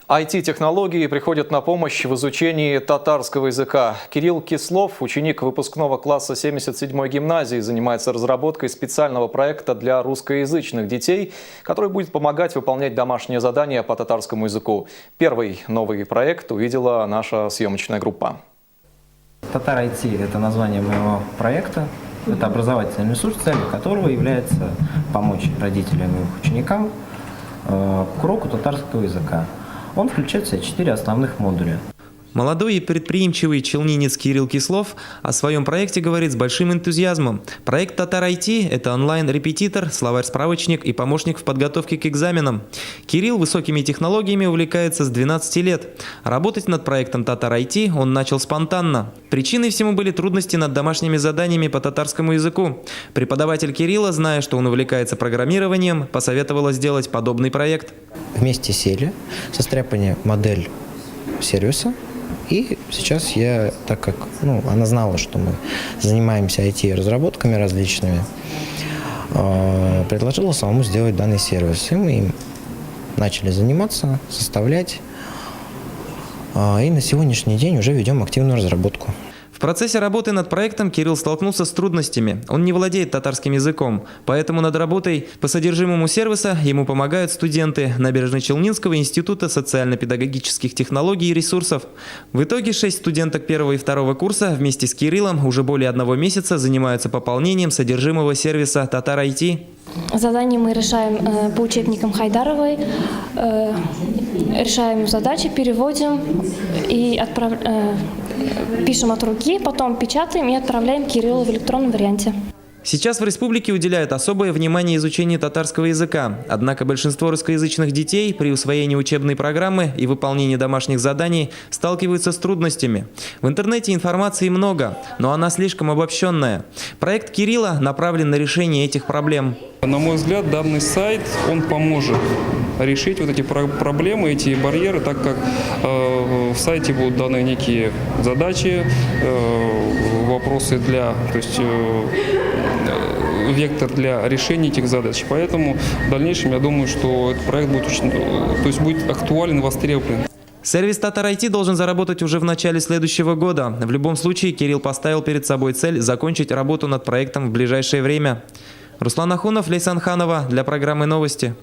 IT-технологии приходят на помощь в изучении татарского языка. Кирилл Кислов, ученик выпускного класса 77-й гимназии, занимается разработкой специального проекта для русскоязычных детей, который будет помогать выполнять домашние задания по татарскому языку. Первый новый проект увидела наша съемочная группа. Татар IT – это название моего проекта. Это образовательный ресурс, целью которого является помочь родителям и их ученикам к уроку татарского языка. Он включает в себя 4 основных модуля. Молодой и предприимчивый челнинец Кирилл Кислов о своем проекте говорит с большим энтузиазмом. Проект Татар IT – это онлайн-репетитор, словарь-справочник и помощник в подготовке к экзаменам. Кирилл высокими технологиями увлекается с 12 лет. Работать над проектом Татар IT он начал спонтанно. Причиной всему были трудности над домашними заданиями по татарскому языку. Преподаватель Кирилла, зная, что он увлекается программированием, посоветовала сделать подобный проект. Вместе сели, состряпали модель сервиса. И сейчас я, так как она знала, что мы занимаемся IT-разработками различными, предложила самому сделать данный сервис. И мы им начали заниматься, составлять. И на сегодняшний день уже ведем активную разработку. В процессе работы над проектом Кирилл столкнулся с трудностями. Он не владеет татарским языком, поэтому над работой по содержимому сервиса ему помогают студенты Набережно-Челнинского института социально-педагогических технологий и ресурсов. В итоге 6 студенток 1 и 2 курса вместе с Кириллом уже более 1 месяца занимаются пополнением содержимого сервиса Татар IT. Задания мы решаем по учебникам Хайдаровой, решаем задачи, переводим и пишем от руки, потом печатаем и отправляем Кириллу в электронном варианте. Сейчас в республике уделяют особое внимание изучению татарского языка. Однако большинство русскоязычных детей при усвоении учебной программы и выполнении домашних заданий сталкиваются с трудностями. В интернете информации много, но она слишком обобщенная. Проект Кирилла направлен на решение этих проблем. На мой взгляд, данный сайт, он поможет решить вот эти проблемы, эти барьеры, так как в сайте будут даны некие задачи, вопросы вектор для решения этих задач. Поэтому в дальнейшем я думаю, что этот проект будет актуален и востребован. Сервис Татар IT должен заработать уже в начале следующего года. В любом случае, Кирилл поставил перед собой цель закончить работу над проектом в ближайшее время. Руслан Ахунов, Лейсан Ханова для программы «Новости».